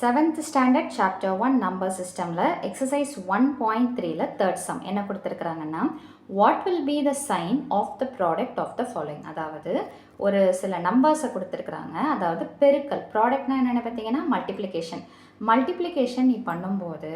7th standard chapter 1 number systemல exercise 1.3ல third sum என்ன கொடுத்திருக்கிறாங்கன்னா what will be the sign of the product of the following. அதாவது ஒரு சில நம்பர்ஸை கொடுத்திருக்கிறாங்க. அதாவது பெருக்கல். ப்ராடக்ட்னா என்னென்ன பார்த்தீங்கன்னா மல்டிப்ளிகேஷன் நீ பண்ணும்போது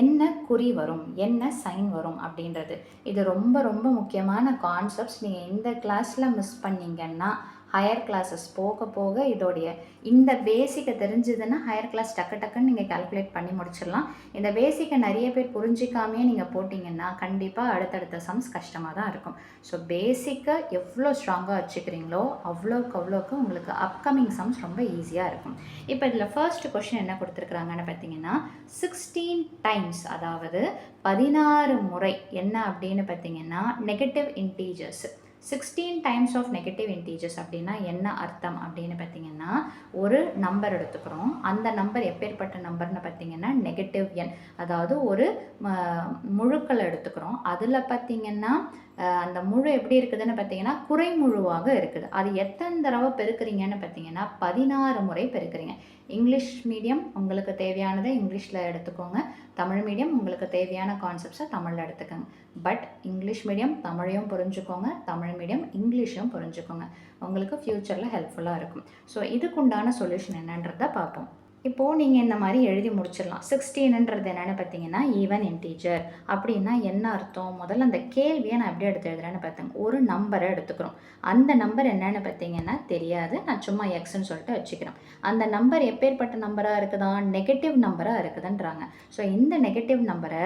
என்ன குறி வரும், என்ன சைன் வரும் அப்படின்றது. இது ரொம்ப ரொம்ப முக்கியமான கான்செப்ட்ஸ். நீங்கள் இந்த கிளாஸில் மிஸ் பண்ணீங்கன்னா ஹையர் கிளாஸஸ் போக போக இதோடைய இந்த பேசிக்கை தெரிஞ்சதுன்னா ஹையர் கிளாஸ் டக்குன்னு நீங்கள் கால்குலேட் பண்ணி முடிச்சிடலாம். இந்த பேசிக்கை நிறைய பேர் புரிஞ்சிக்காமே நீங்கள் போட்டிங்கன்னா கண்டிப்பாக அடுத்தடுத்த சம்ஸ் கஷ்டமாக தான் இருக்கும். ஸோ பேசிக்கை எவ்வளோ ஸ்ட்ராங்காக வச்சுக்கிறீங்களோ அவ்வளோக்கு உங்களுக்கு அப்கமிங் சம்ஸ் ரொம்ப ஈஸியாக இருக்கும். இப்போ இதில் ஃபர்ஸ்ட் கொஷின் என்ன கொடுத்துருக்குறாங்கன்னு பார்த்தீங்கன்னா 16 டைம்ஸ், அதாவது 16 முறை என்ன அப்படின்னு பார்த்தீங்கன்னா negative integers. 16 times of negative integers அப்படின்னா என்ன அர்த்தம் அப்படின்னு பார்த்தீங்கன்னா ஒரு நம்பர் எடுத்துக்கிறோம். அந்த நம்பர் எப்பேற்பட்ட நம்பர்னு பார்த்தீங்கன்னா நெகட்டிவ் எண், அதாவது ஒரு முழுக்கள் எடுத்துக்கிறோம். அதில் பார்த்தீங்கன்னா அந்த முழு எப்படி இருக்குதுன்னு பார்த்தீங்கன்னா குறைமுழுவாக இருக்குது. அது எத்தனை தடவை பெருக்கிறீங்கன்னு பார்த்தீங்கன்னா 16 முறை பெருக்கிறீங்க. இங்கிலீஷ் மீடியம் உங்களுக்கு தேவையானதை இங்கிலீஷில் எடுத்துக்கோங்க, தமிழ் மீடியம் உங்களுக்கு தேவையான கான்செப்ட்ஸை தமிழில் எடுத்துக்கோங்க. பட் இங்கிலீஷ் மீடியம் தமிழையும் புரிஞ்சுக்கோங்க, தமிழ் மீடியம் இங்கிலீஷையும் புரிஞ்சுக்கோங்க. உங்களுக்கு ஃப்யூச்சரில் ஹெல்ப்ஃபுல்லாக இருக்கும். ஸோ இதுக்குண்டான சொல்யூஷன் என்னன்றதை பார்ப்போம். இப்போது நீங்கள் இந்த மாதிரி எழுதி முடிச்சிடலாம். 16ன்றது என்னென்னு பார்த்தீங்கன்னா ஈவன் இன்டீஜர். அப்படின்னா என்ன அர்த்தம்? முதல்ல அந்த கேள்வியை நான் எப்படி எடுத்து எழுதுறேன்னு பார்த்தேங்க. ஒரு நம்பரை எடுத்துக்கிறோம். அந்த நம்பர் என்னென்னு பார்த்தீங்கன்னா தெரியாது, நான் சும்மா எக்ஸ்ன்னு சொல்லிட்டு வச்சுக்கிறேன். அந்த நம்பர் எப்பேற்பட்ட நம்பராக இருக்குதா? நெகட்டிவ் நம்பராக இருக்குதுன்றாங்க. ஸோ இந்த நெகட்டிவ் நம்பரை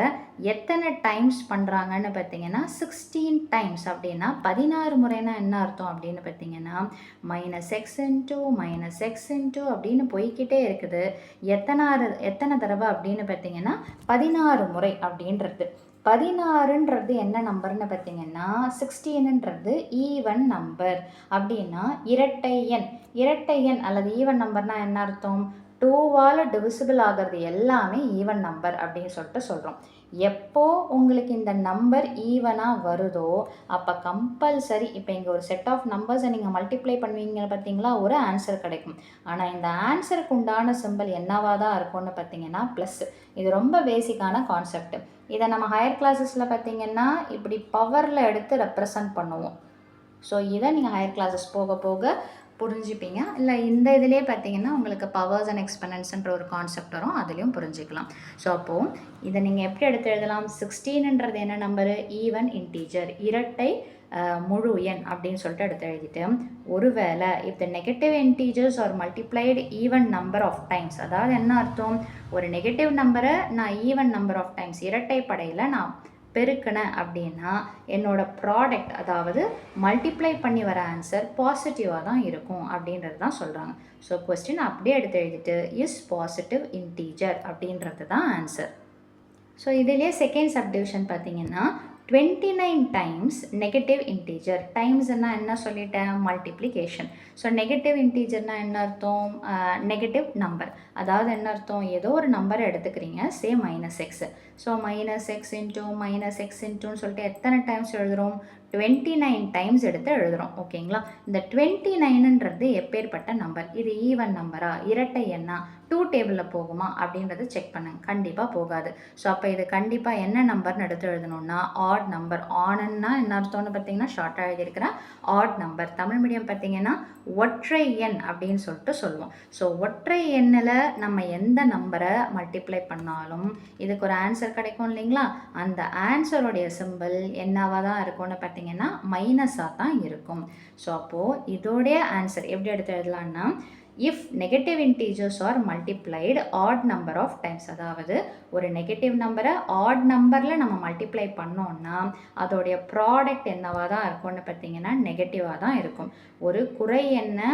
எத்தனை டைம்ஸ் பண்ணுறாங்கன்னு பார்த்தீங்கன்னா 16 டைம்ஸ். அப்படின்னா 16 முறைனா என்ன அர்த்தம் அப்படின்னு பார்த்தீங்கன்னா -x அப்படின்னு போய்கிட்டே இருக்குது. எத்தனை தடவை அப்படின்னு பார்த்தீங்கன்னா 16 முறை அப்படின்றது. 16ன்றது என்ன நம்பர்னு பார்த்தீங்கன்னா 16ன்றது ஈவன் நம்பர். அப்படின்னா இரட்டை எண் அல்லது ஈவன் நம்பர்னா என்ன அர்த்தம்? 2வால் டிவிசிபிள் ஆகிறது எல்லாமே ஈவன் நம்பர் அப்படின்னு சொல்லிட்டு சொல்கிறோம். எப்போ உங்களுக்கு இந்த நம்பர் ஈவனாக வருதோ அப்போ கம்பல்சரி, இப்போ இங்கே ஒரு செட் ஆஃப் நம்பர்ஸை நீங்கள் மல்டிப்ளை பண்ணுவீங்க பார்த்தீங்களா, ஒரு ஆன்சர் கிடைக்கும். ஆனால் இந்த ஆன்சருக்கு உண்டான சிம்பிள் என்னவாக தான் இருக்கும்னு பார்த்தீங்கன்னா ப்ளஸ். இது ரொம்ப பேசிக்கான கான்செப்ட். இதை நம்ம ஹையர் கிளாஸஸில் பார்த்தீங்கன்னா இப்படி பவரில் எடுத்து ரெப்ரசன்ட் பண்ணுவோம். ஸோ இதை நீங்கள் ஹையர் கிளாஸஸ் போக போக புரிஞ்சுப்பீங்க. இல்லை இந்த இதிலே பார்த்தீங்கன்னா உங்களுக்கு பவர்ஸ் அண்ட் எக்ஸ்பெனன்ஸ்ன்ற ஒரு கான்செப்ட் வரும், அதுலேயும் புரிஞ்சுக்கலாம். ஸோ அப்போது இதை நீங்கள் எப்படி எடுத்து எழுதலாம்? 16ன்றது என்ன நம்பரு? ஈவன் இன்டீஜர், இரட்டை முழு எண் அப்படின்னு சொல்லிட்டு எடுத்து எழுதிட்டு, ஒருவேளை if the negative integers are multiplied even number of times, அதாவது என்ன அர்த்தம்? ஒரு நெகட்டிவ் நம்பரை நான் ஈவன் நம்பர் ஆஃப் டைம்ஸ் இரட்டை படையில் நான் பெருக்கினேன் அப்படின்னா என்னோட ப்ராடக்ட், அதாவது மல்டிப்ளை பண்ணி வர ஆன்சர் பாசிட்டிவாக தான் இருக்கும் அப்படின்றது தான் சொல்கிறாங்க. ஸோ கொஸ்டின் அப்படியே எடுத்து எழுதிட்டு இஸ் பாசிட்டிவ் இன்டீஜர் அப்படின்றது தான் ஆன்சர். ஸோ இதிலே செகண்ட் சப்டிவிஷன் பார்த்தீங்கன்னா 29 டைம்ஸ் நெகட்டிவ் இன்டீஜர். டைம்ஸ்னால் என்ன சொல்லிட்டேன்? மல்டிப்ளிகேஷன். ஸோ நெகட்டிவ் இன்டீஜர்னால் என்ன அர்த்தம்? Negative number. அதாவது என்ன அர்த்தம்? ஏதோ ஒரு நம்பரை எடுத்துக்கிறீங்க, சே -x. ஸோ -x சொல்லிட்டு எத்தனை டைம்ஸ் எழுதுகிறோம்? 29 டைம்ஸ் எடுத்து எழுதுகிறோம். ஓகேங்களா? இந்த 29ன்றது எப்பேற்பட்ட நம்பர்? இது ஈவன் நம்பரா, இரட்டை எண்ணா, 2 டேபிளில் போகுமா அப்படின்றத செக் பண்ணுங்க. கண்டிப்பாக போகாது. ஸோ அப்போ இது கண்டிப்பாக என்ன நம்பர்னு எடுத்து எழுதணும்னா ஆட் நம்பர். ஆனன்னா என்ன அர்த்தம்னு பார்த்தீங்கன்னா ஷார்ட்டாக எழுதியிருக்கிறேன் ஆட் நம்பர். தமிழ் மீடியம் பார்த்தீங்கன்னா ஒற்றை எண் அப்படின்னு சொல்லிட்டு சொல்லுவோம். ஸோ ஒற்றை எண்ணில் நம்ம எந்த நம்பரை மல்டிப்ளை பண்ணாலும் இதுக்கு ஒரு ஆன்சர் கிடைக்கும் இல்லைங்களா? அந்த ஆன்சருடைய சிம்பிள் என்னவாக தான் இருக்கும்னு பார்த்தீங்கன்னா மைனஸாக தான் இருக்கும். ஸோ அப்போது இதோடைய ஆன்சர் எப்படி எடுத்து எழுதலான்னா if negative integers are multiplied odd number of times, அதாவது ஒரு நெகட்டிவ் நம்பரை ஆட் நம்பரில் நம்ம மல்டிப்ளை பண்ணோன்னா அதோடைய ப்ராடக்ட் என்னவாக தான் இருக்கும்னு பார்த்தீங்கன்னா நெகட்டிவாக தான் இருக்கும். ஒரு குறை எண்ணை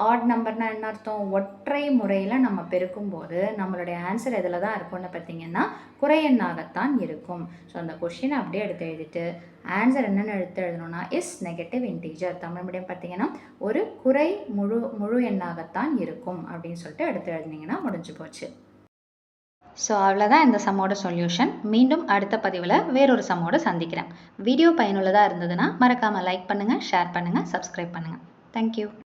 ஆட் நம்பர்னால் என்ன அர்த்தம்? ஒற்றை முறையில் நம்ம பெருக்கும்போது நம்மளுடைய ஆன்சர் எதில் தான் இருக்கும்னு பார்த்தீங்கன்னா குறை எண்ணாகத்தான் இருக்கும். ஸோ அந்த கொஷினை அப்படியே எடுத்து எழுதிட்டு ஆன்சர் என்னென்னு எடுத்து எழுதணும்னா is negative integer. Tamil medium பார்த்தீங்கன்னா ஒரு குறை முழு எண்ணாகத்தான் இருக்கும் அப்படின்னு சொல்லிட்டு எடுத்து எழுதினீங்கன்னா முடிஞ்சு போச்சு. ஸோ அவ்வளோதான் இந்த சம்மோட சொல்யூஷன். மீண்டும் அடுத்த பதிவில் வேறொரு சம்மோடு சந்திக்கிறேன். வீடியோ பயனுள்ளதாக இருந்ததுன்னா மறக்காமல் லைக் பண்ணுங்கள், ஷேர் பண்ணுங்கள், சப்ஸ்கிரைப் பண்ணுங்கள். தேங்க்யூ.